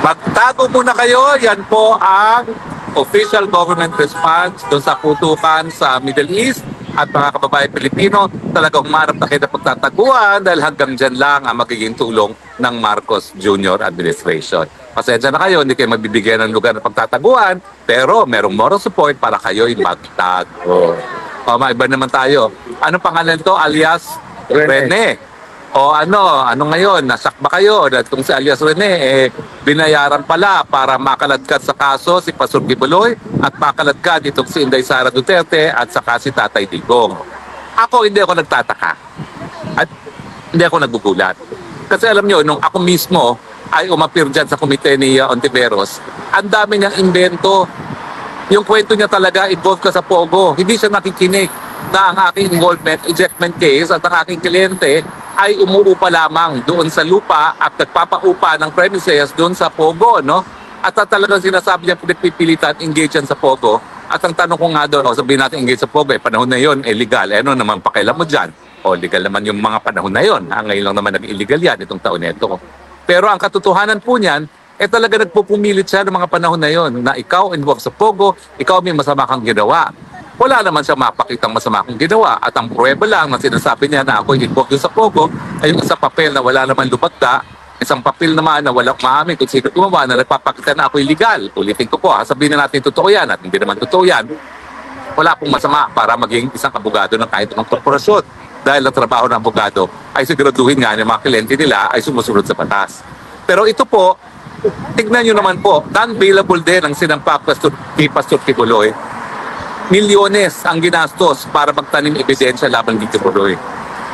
Magtago muna kayo, yan po ang official government response doon sa putukan sa Middle East at mga kababayan Pilipino. Talagang humarap na kayo na pagtataguan dahil hanggang dyan lang ang magiging tulong ng Marcos Jr. administration. Pasensya na kayo, hindi kayo mabibigyan ng lugar ng pagtataguan, pero merong moral support para kayo'y magtago. O, maiba naman tayo. Anong pangalan to? Alias Rene. O ano ngayon, nasakba kayo na itong si alias Rene, binayaran pala para makaladkad sa kaso si Pastor Kibuloy at makaladkad itong si Inday Sara Duterte at saka si Tatay Digong. Ako, hindi ako nagtataka at hindi ako nagugulat. Kasi alam nyo, nung ako mismo ay umapir dyan sa komite ni Ontiveros, ang dami niyang invento. Yung kwento niya talaga, involved ka sa Pogo. Hindi siya nakikinig na ang aking involvement, ejectment case at ang aking kliyente ay umuupa lamang doon sa lupa at nagpapaupa ng premises doon sa Pogo, no? At talagang sinasabi niya pinagpipilitan, engage yan sa Pogo. At ang tanong ko nga doon, sabihin natin engage sa Pogo, panahon na yon, legal. Ano naman pakailan mo dyan? Legal naman yung mga panahon na yon. Ngayon lang naman nag-illegal yan itong taon na ito. Pero ang katotohanan po niyan, talaga nagpupumilit siya ng mga panahon na yon na ikaw involved sa Pogo, ikaw may masama kang ginawa. Wala naman siya mapakitang masama kong ginawa. At ang pruweba lang na sinasabi niya na ako involved sa Pogo ay yung isang papel na wala naman lumagda, isang papel naman na walang maamin kung sino gumawa na nagpapakita na ako illegal. Ulitin ko po, sabihin na natin totoo yan at hindi naman totoo yan. Wala pong masama para maging isang abogado ng kahit anong korporasyon. Dahil ang trabaho ng abogado ay siguraduhin nga ng mga kliyente nila ay sumusunod sa batas. Pero ito po, tignan nyo naman po, non-bailable din ang sinampak ni Pastor Kibuloy. Milyones ang ginastos para magtanim ebidensya laban ni Kibuloy.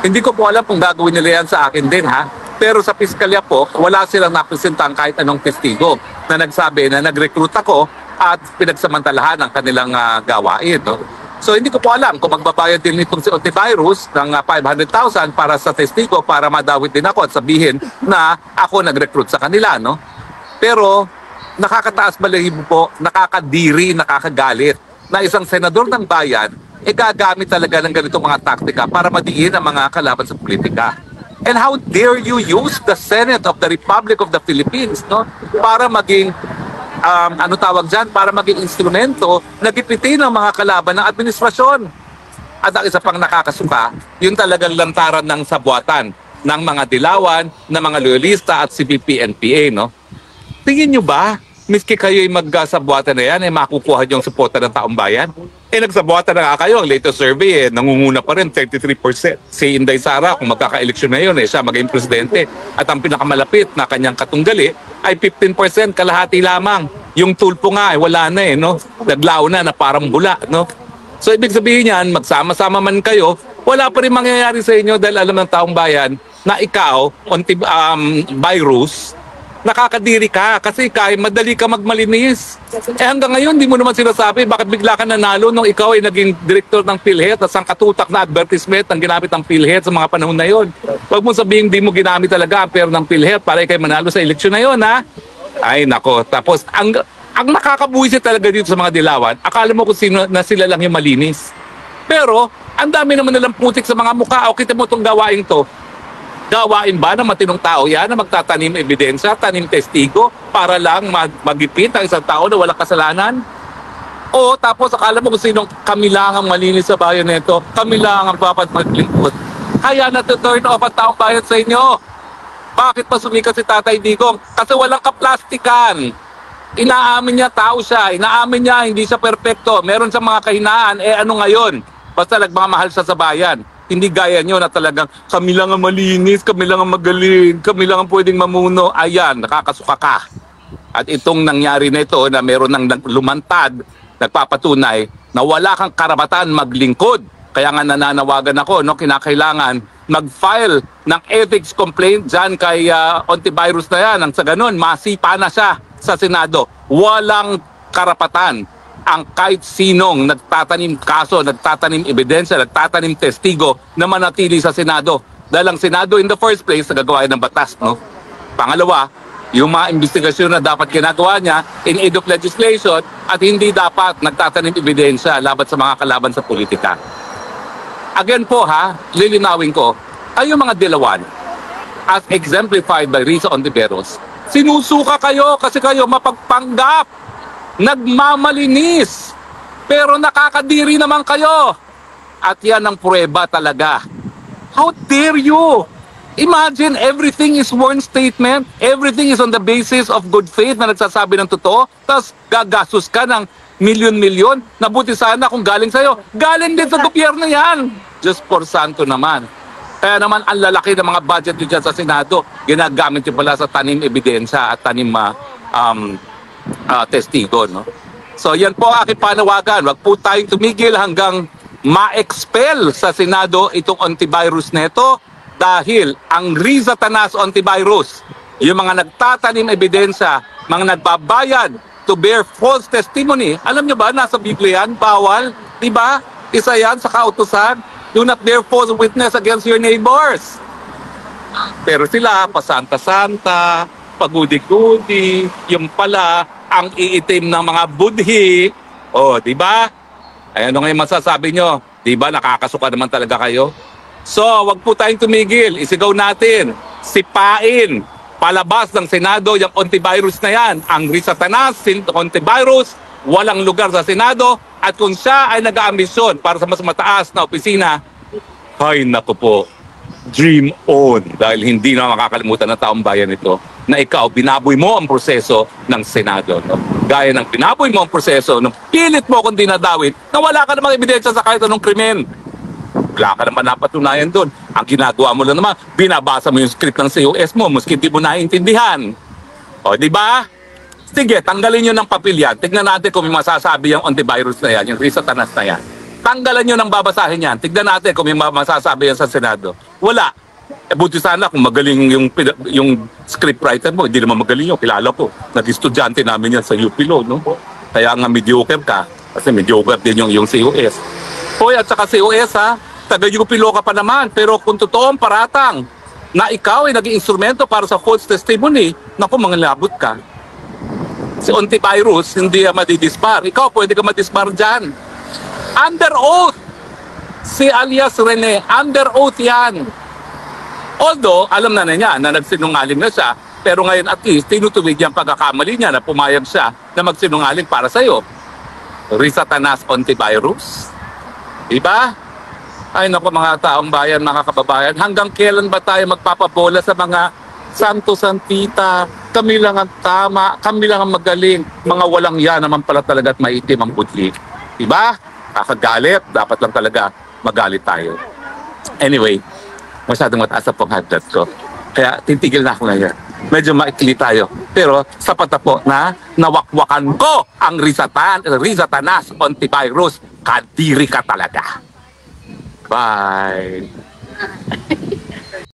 Hindi ko po alam kung gagawin nila yan sa akin din, ha? Pero sa piskalya po, wala silang napresentang kahit anong testigo na nagsabi na nag-recruit ako at pinagsamantalahan ang kanilang gawain. No? So hindi ko po alam kung magbabayad din nitong si Ontiveros ng 500,000 para sa testigo para madawit din ako at sabihin na ako nag-recruit sa kanila. No? Pero nakakataas balahibo po, nakakadiri, nakakagalit na isang senador ng bayan gagamit talaga ng ganitong mga taktika para madiin ang mga kalaban sa politika. And how dare you use the Senate of the Republic of the Philippines, no, para maging para maging instrumento na gipitin ng mga kalaban ng administrasyon. At ang isa pang nakakasuka, yun talagang lantaran ng sabuatan ng mga dilawan, ng mga loyalista at CPP-NPA, no? Tingin nyo ba, miski kayo'y magsabuatan na yan, makukuha yung suporta ng taong bayan? Nagsabuatan na nga kayo, ang latest survey, nangunguna pa rin, 33%. Si Inday Sara, kung magkaka-eleksyon na yun, siya maging presidente. At ang pinakamalapit na kanyang katunggali ay 15%, kalahati lamang. Yung tulpo nga, wala na no? Naglaw na parang bula, no? So, ibig sabihin yan, magsama-sama man kayo, wala pa rin mangyayari sa inyo dahil alam ng taong bayan na ikaw, by rules, nakakadiri ka kasi kahit madali ka magmalinis. Hanggang ngayon, di mo naman sinasabi bakit bigla ka nanalo nung ikaw ay naging direktor ng PhilHealth at sangkatutak na advertisement ang ginamit ng PhilHealth sa mga panahon na yon. Huwag mo sabihin di mo ginamit talaga ang pera ng PhilHealth para ikay manalo sa eleksyon na yon, ha? Ay, nako. Tapos, ang nakakabuhisit talaga dito sa mga dilawan, akala mo kung sino na sila lang yung malinis. Pero, ang dami naman nilang putik sa mga mukha. O, kita mo itong gawain to. Gawain ba ng matinong tao yan na magtatanim ebidensya, tanim testigo para lang magipit ang isang tao na walang kasalanan? O tapos akala mo kung sinong kami lang ang malinis sa bayan nito, kami lang ang dapat maglingkod. Kaya na-turn off ang taong bayan sa inyo. Bakit pa sumikat si Tatay Digong? Kasi walang kaplastikan. Inaamin niya tao siya, inaamin niya hindi siya perpekto, meron siyang mga kahinaan, ano ngayon? Basta nagmamahal siya sa bayan. Hindi gaya nyo na talagang kami lang ang malinis, kami lang ang magaling, kami lang ang pwedeng mamuno. Ayan, nakakasuka ka. At itong nangyari na ito na meron ng lumantad, nagpapatunay na wala kang karapatan maglingkod. Kaya nga nananawagan ako, no, kinakailangan mag-file ng ethics complaint dyan kay Ontiveros na yan. Ang sa ganun, masipa na siya sa Senado. Walang karapatan ang kahit sinong nagtatanim kaso, nagtatanim ebidensya, nagtatanim testigo na manatili sa Senado. Dahil ang Senado in the first place, nagagawa ng batas. No? Pangalawa, yung mga investigasyon na dapat ginagawa niya in aid of legislation at hindi dapat nagtatanim ebidensya laban sa mga kalaban sa politika. Again po lilinawin ko, ay yung mga dilawan, as exemplified by Risa Ontiveros, Sinusuka kayo kasi kayo mapagpanggap, nagmamalinis, pero nakakadiri naman kayo. At yan ang pruweba talaga. How dare you? Imagine everything is one statement, everything is on the basis of good faith na nagsasabi ng totoo, tapos gagastos ka ng milyon-milyon, nabuti sana kung galing sa'yo. Galing din sa gobyerno yan. Diyos por santo naman. Kaya naman ang lalaki ng mga budget nyo dyan sa Senado, ginagamit nyo pala sa tanim ebidensya at tanim testigo. No? So yan po ang aking panawagan. Wag po tayong tumigil hanggang ma-expel sa Senado itong antivirus neto dahil ang Riza Tanas antivirus, yung mga nagtatanim ebidensya, mga nagbabayad to bear false testimony, alam nyo ba, nasa Biblia yan, bawal, di ba? Isa yan sa kautusan, do not bear false witness against your neighbors. Pero sila, pasanta-santa, pagudi-gudi, yung pala, ang iitim ng mga budhi. O, di ba? Ay, ano ngayon masasabi nyo? Di ba, nakakasuka naman talaga kayo? So, wag po tayong tumigil. Isigaw natin, sipain, palabas ng Senado yung antivirus na yan. Ang Riza Tanas, antivirus, walang lugar sa Senado. At kung siya ay nag-aambisyon para sa mas mataas na opisina, ay naku po, dream on. Dahil hindi na makakalimutan ng taong bayan ito na ikaw, binaboy mo ang proseso ng Senado. No? Gaya ng binaboy mo ang proseso, nung pilit mo kung dinadawit, na wala ka namang ebidensya sa kahit anong krimen. Wala ka naman napatunayan doon. Ang ginagawa mo lang naman, binabasa mo yung script ng COS mo, maski di mo naiintindihan. O, di ba? Sige, tanggalin nyo ng papel yan. Tignan natin kung may masasabi yung antivirus na yan, yung Riza Tanas na yan. Tanggalan nyo ng babasahin yan. Tignan natin kung may masasabi yan sa Senado. Wala. Buti sana kung magaling yung scriptwriter mo. Hindi naman magaling yun. Kilala ko. Nag-estudyante namin yan sa UP Law, no? Kaya nga mediocre ka. Kasi mediocre din yung COS. Hoy, at saka COS ha, taga-UP Law ka pa naman. Pero kung totoong paratang na ikaw ay naging instrumento para sa false testimony, naku, mangalabot ka. Si antivirus, hindi madidispar. Ikaw, pwede ka madispar dyan. Under oath. Si alias Rene, under oath yan. Although, alam na niya na nagsinungaling na siya, pero ngayon at least, tinutuwid yung pagkakamali niya na pumayag siya na magsinungaling para sa'yo. Riza Tanas antivirus. Diba? Ay naku mga taong bayan, mga kababayan, hanggang kailan ba tayo magpapabola sa mga santo-santita? Kami lang ang tama, kami lang ang magaling. Mga walang yan naman pala talaga at maitim ang budli. Diba? Kakagalit, dapat lang talaga magalit tayo. Anyway, masyadong mataas ang panghadat ko. Kaya titigil na ako ngayon. Medyo maikli tayo. Pero sapat na po na nawakwakan ko ang Riza Tanas antivirus. Kadiri ka talaga. Bye.